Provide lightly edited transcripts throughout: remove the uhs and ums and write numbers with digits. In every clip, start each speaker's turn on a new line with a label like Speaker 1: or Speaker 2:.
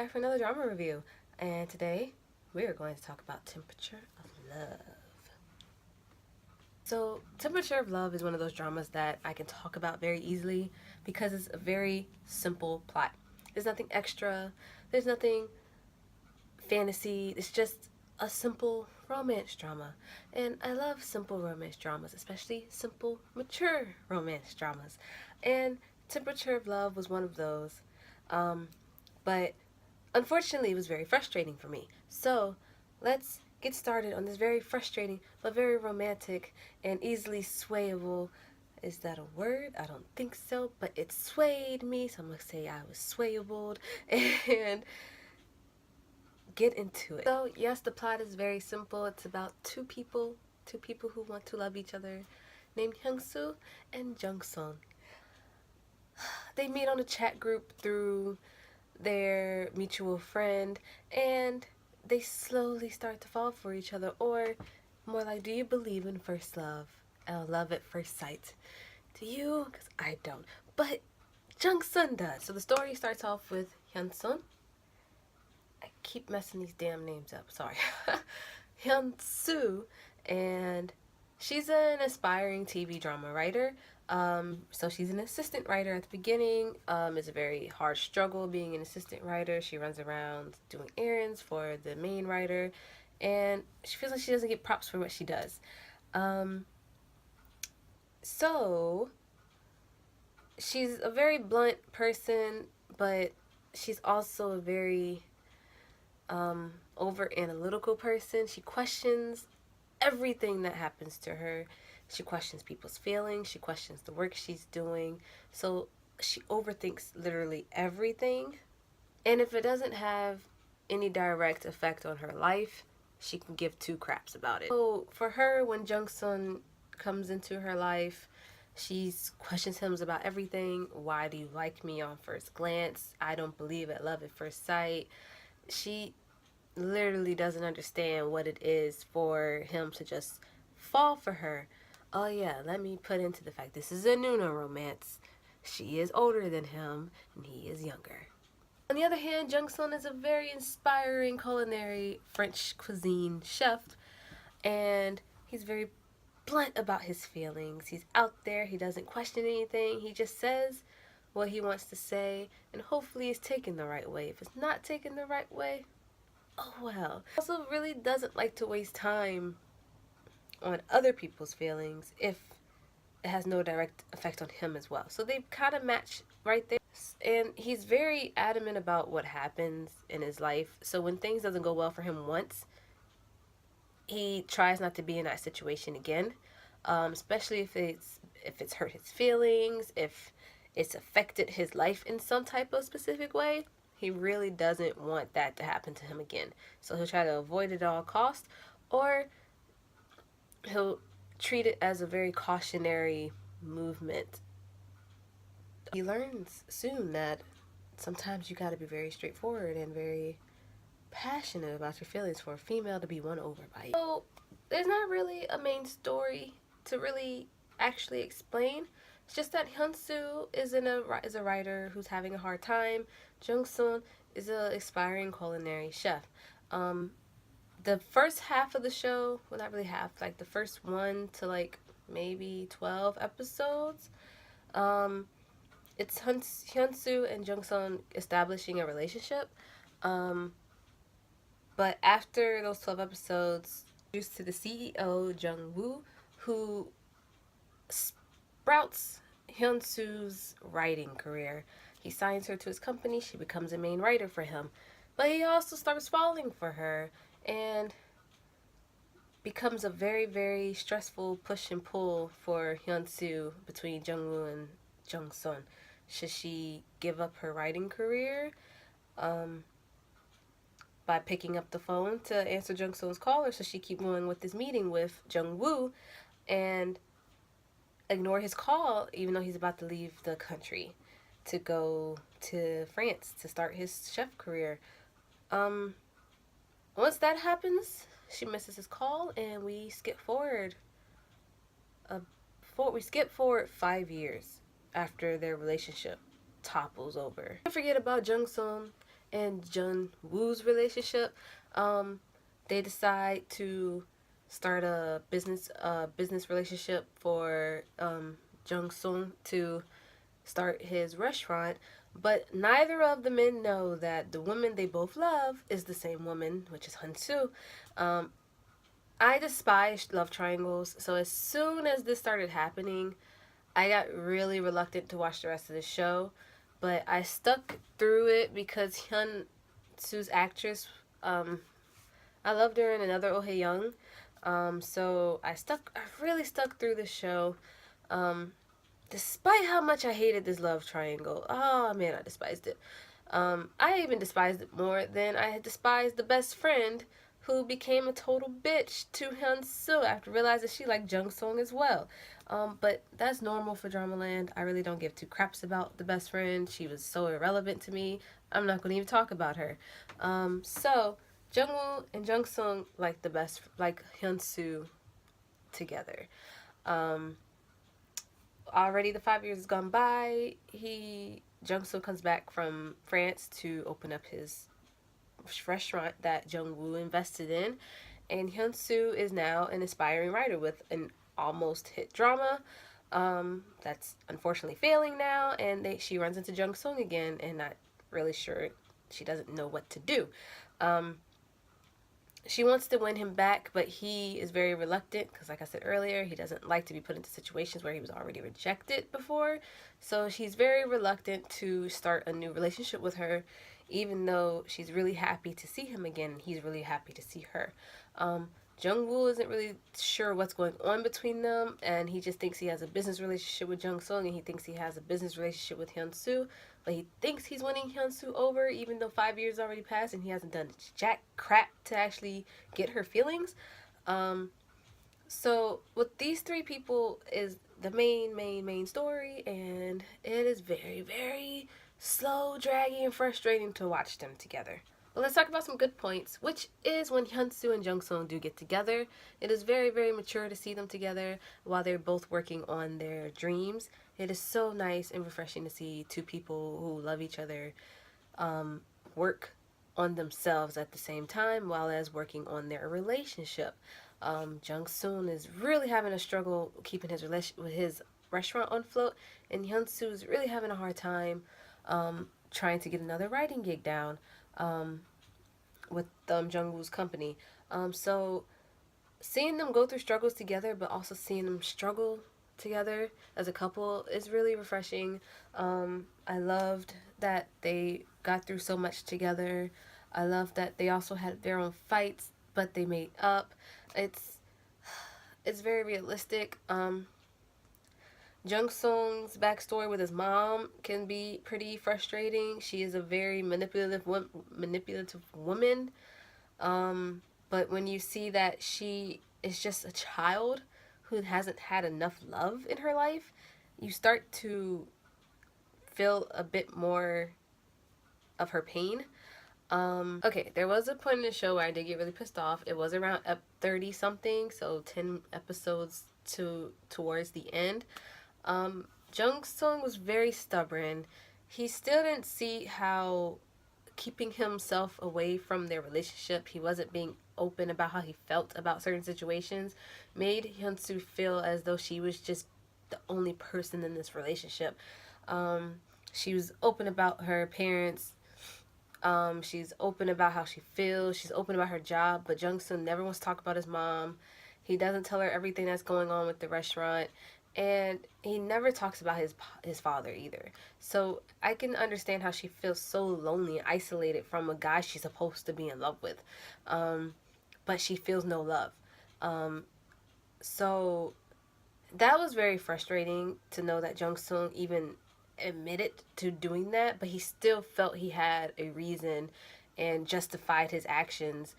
Speaker 1: back for another drama review, and today we are going to talk about Temperature of Love. So, Temperature of Love is one of those dramas that I can talk about very easily because it's a very simple plot. There's nothing extra, there's nothing fantasy, it's just a simple romance drama. And I love simple romance dramas, especially simple, mature romance dramas. And Temperature of Love was one of those. But unfortunately, it was very frustrating for me. So let's get started on this very frustrating but very romantic and easily swayable. Is that a word? I don't think so, but it swayed me, so I'm gonna say I was swayable and get into it. So yes, the plot is very simple. It's about two people who want to love each other, named Hyung-soo and Jung-sun. They meet on a chat group through their mutual friend, and they slowly start to fall for each other, or more like, do you believe in first love? Love at first sight. Do you? Because I don't. But Jung-sun does. So the story starts off with Hyun-sun. I keep messing these damn names up, sorry. Hyun-soo, and she's an aspiring TV drama writer. So she's an assistant writer at the beginning. It's a very hard struggle being an assistant writer. She runs around doing errands for the main writer, and she feels like she doesn't get props for what she does. So she's a very blunt person, but she's also a very over analytical person. She questions everything that happens to her. She questions people's feelings. She questions the work she's doing. So she overthinks literally everything. And if it doesn't have any direct effect on her life, she can give two craps about it. So for her, when Jung-sun comes into her life, she questions him about everything. Why do you like me on first glance? I don't believe in love at first sight. She literally doesn't understand what it is for him to just fall for her. Oh yeah, let me put into the fact this is a Nuna romance. She is older than him and he is younger. On the other hand, Jung-sun is a very inspiring culinary French cuisine chef, and he's very blunt about his feelings. He's out there, he doesn't question anything, he just says what he wants to say, and hopefully it's taken the right way. If it's not taken the right way, oh well. Also really doesn't like to waste time on other people's feelings if it has no direct effect on him as well. So they kind of match right there. And he's very adamant about what happens in his life. So when things doesn't go well for him once, he tries not to be in that situation again. Especially if it's hurt his feelings, if it's affected his life in some type of specific way. He really doesn't want that to happen to him again. So he'll try to avoid it at all costs, or he'll treat it as a very cautionary movement. He learns soon that sometimes you gotta be very straightforward and very passionate about your feelings for a female to be won over by you. So there's not really a main story to really actually explain. It's just that Hyun-soo is a writer who's having a hard time. Jung-sun is an aspiring culinary chef. The first half of the show, well, not really half, like the first 1 to like maybe 12 episodes, it's Hyun-soo and Jung-sun establishing a relationship. But after those 12 episodes, introduced to the CEO, Jung-woo, who sprouts Hyun-soo's writing career. He signs her to his company. She becomes a main writer for him. But he also starts falling for her and becomes a very, very stressful push and pull for Hyun-soo between Jung-woo and Jung-sun. Should she give up her writing career by picking up the phone to answer Jung-sun's call, or should she keep going with this meeting with Jung-woo and ignore his call even though he's about to leave the country to go to France to start his chef career? Once that happens, she misses his call, and we skip forward. We skip forward 5 years after their relationship topples over. Don't forget about Jung-sun and Jung Woo's relationship. Um, they decide to start a business relationship for Jung Sung to start his restaurant, but neither of the men know that the woman they both love is the same woman, which is Hun Soo. Um, I despise love triangles, so as soon as this started happening, I got really reluctant to watch the rest of the show, but I stuck through it because Hyun Soo's actress, um, I loved her in another Oh Hae Young, so I really stuck through the show. Um, Despite how much I hated this love triangle. Oh man, I despised it. I even despised it more than I had despised the best friend who became a total bitch to Hyun Soo after realizing she liked Jung Song as well. But that's normal for Dramaland. I really don't give two craps about the best friend. She was so irrelevant to me. I'm not going to even talk about her. So Jung Woo and Jung Sung like Hyun Soo together. Um, Already the 5 years has gone by. Jung Soo comes back from France to open up his restaurant that Jung Woo invested in, and Hyun Soo is now an aspiring writer with an almost hit drama. That's unfortunately failing now, and she runs into Jung Sung again, and not really sure. She doesn't know what to do. Um, she wants to win him back, but he is very reluctant because, like I said earlier, he doesn't like to be put into situations where he was already rejected before. So she's very reluctant to start a new relationship with her, even though she's really happy to see him again and he's really happy to see her. Um, Jung Woo isn't really sure what's going on between them, and he just thinks he has a business relationship with Jung Sung, and he thinks he has a business relationship with Hyun Soo, but he thinks he's winning Hyun Soo over, even though 5 years already passed and he hasn't done jack crap to actually get her feelings. Um, so with these three people is the main story, and it is very, very slow, draggy, and frustrating to watch them together. But let's talk about some good points, which is when Hyunsoo and Jungsung do get together. It is very, very mature to see them together while they're both working on their dreams. It is so nice and refreshing to see two people who love each other um, work on themselves at the same time while as working on their relationship. Jung Soon is really having a struggle keeping his his restaurant on float, and Hyun Soo is really having a hard time trying to get another writing gig down um, with Jung Woo's company. So seeing them go through struggles together, but also seeing them struggle together as a couple is really refreshing. I loved that they got through so much together. I love that they also had their own fights, but they made up. It's it's very realistic. Jung Sung's backstory with his mom can be pretty frustrating. She is a very manipulative woman. Um, but when you see that she is just a child who hasn't had enough love in her life, you start to feel a bit more of her pain. Okay, there was a point in the show where I did get really pissed off. It was around 30 something, so 10 episodes towards the end. Jung Sung was very stubborn. He still didn't see how keeping himself away from their relationship, he wasn't being open about how he felt about certain situations, made Hyunsoo feel as though she was just the only person in this relationship. Um, she was open about her parents. She's open about how she feels. She's open about her job, but Jung Soon never wants to talk about his mom. He doesn't tell her everything that's going on with the restaurant, and he never talks about his father either. So I can understand how she feels so lonely and isolated from a guy she's supposed to be in love with, but she feels no love. Um, so that was very frustrating to know that Jung Sung even admitted to doing that, but he still felt he had a reason and justified his actions.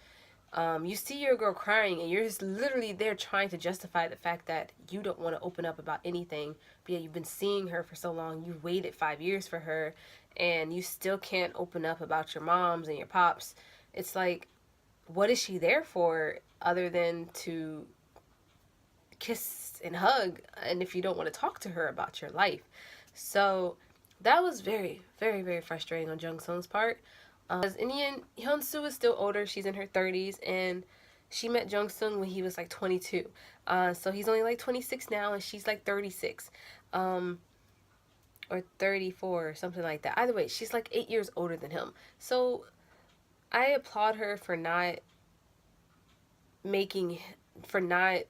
Speaker 1: You see your girl crying, and you're just literally there trying to justify the fact that you don't want to open up about anything, but yet you've been seeing her for so long. You waited 5 years for her, and you still can't open up about your moms and your pops. It's like, what is she there for other than to kiss and hug, and if you don't want to talk to her about your life? So that was very, very, very frustrating on Jung Sung's part. In the end, Hyun-soo is still older. She's in her 30s, and she met Jung-sung when he was like 22. So he's only like 26 now, and she's like 36. Or 34 or something like that. Either way, she's like 8 years older than him. So I applaud her for making for not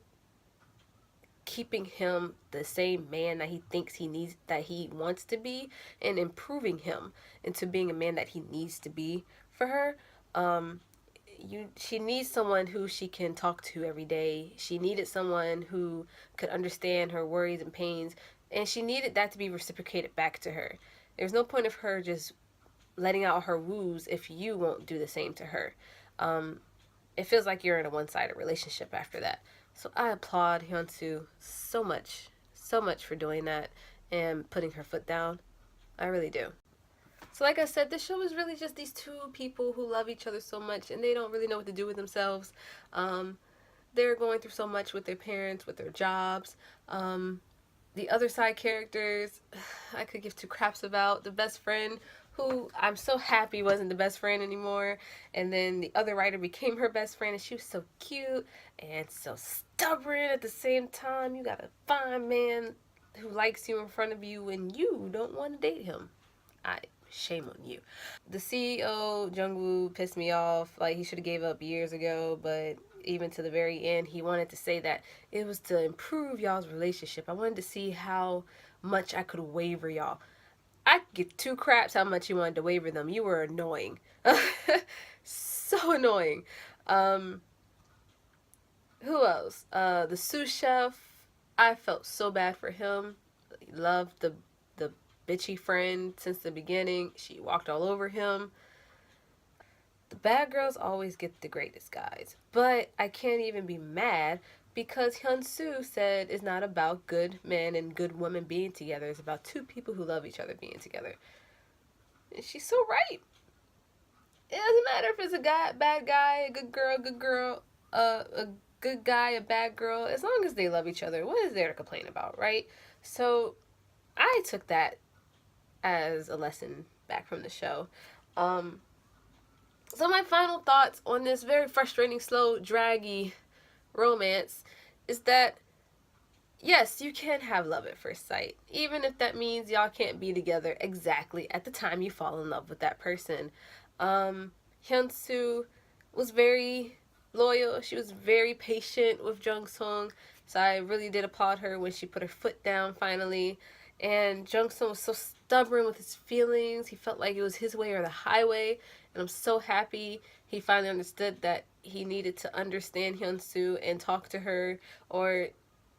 Speaker 1: keeping him the same man that he thinks he needs, that he wants to be, and improving him into being a man that he needs to be for her. She needs someone who she can talk to every day. She needed someone who could understand her worries and pains, and she needed that to be reciprocated back to her. There's no point of her just letting out her woos if you won't do the same to her. It feels like you're in a one-sided relationship after that. So I applaud Hyun-soo so much for doing that and putting her foot down. I really do. So like I said, this show is really just these two people who love each other so much and they don't really know what to do with themselves. They're going through so much with their parents, with their jobs. The other side characters, I could give two craps about. The best friend, who I'm so happy wasn't the best friend anymore. And then the other writer became her best friend, and she was so cute and so stubborn at the same time. You got a fine man who likes you in front of you and you don't want to date him. Shame on you. The CEO, Jungwoo, pissed me off. Like, he should have gave up years ago, but even to the very end, he wanted to say that it was to improve y'all's relationship. I wanted to see how much I could waver y'all. I give two craps how much you wanted to waver them. You were annoying. So annoying. Who else? The sous chef. I felt so bad for him. Loved the bitchy friend since the beginning. She walked all over him. The bad girls always get the greatest guys. But I can't even be mad because Hyun-soo said it's not about good men and good women being together. It's about two people who love each other being together. And she's so right. It doesn't matter if it's a bad guy, a good girl, a good guy, a bad girl. As long as they love each other, what is there to complain about, right? So I took that as a lesson back from the show. So my final thoughts on this very frustrating, slow, draggy romance is that yes, you can have love at first sight, even if that means y'all can't be together exactly at the time you fall in love with that person. Hyun-soo was very loyal. She was very patient with Jung-sung, so I really did applaud her when she put her foot down finally. And Jung-sung was so stubborn with his feelings. He felt like it was his way or the highway. And I'm so happy he finally understood that he needed to understand Hyun-soo and talk to her, or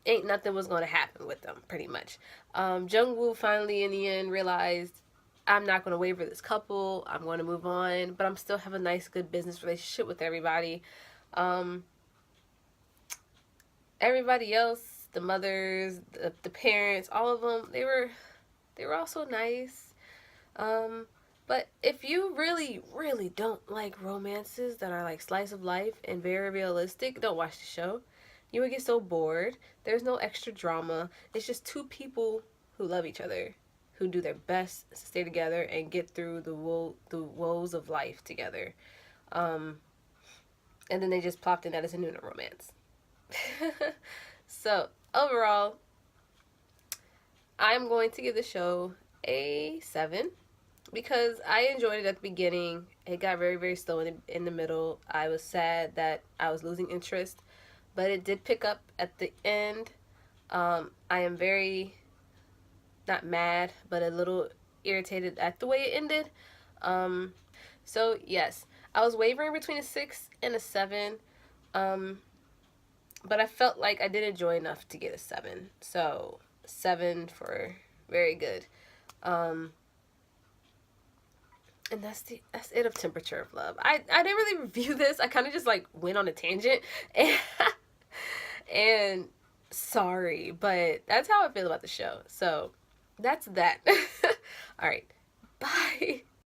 Speaker 1: ain't nothing was going to happen with them, pretty much. Jung-woo finally, in the end, realized, I'm not going to waver this couple. I'm going to move on. But I'm still have a nice, good business relationship with everybody. Everybody else, the mothers, the parents, all of them, they were all so nice. But if you really, really don't like romances that are like slice of life and very realistic, don't watch the show. You would get so bored. There's no extra drama. It's just two people who love each other, who do their best to stay together and get through the woes of life together. And then they just plopped in that as a new romance. So, overall, I'm going to give the show a 7 because I enjoyed it at the beginning. It got very, very slow in the middle. I was sad that I was losing interest, but it did pick up at the end. I am very, not mad, but a little irritated at the way it ended. So, yes, I was wavering between a 6 and a 7. But I felt like I did enjoy enough to get a 7. So, 7 for very good. And that's it of Temperature of Love. I didn't really review this. I kind of just like went on a tangent. And sorry, but that's how I feel about the show. So, that's that. All right. Bye.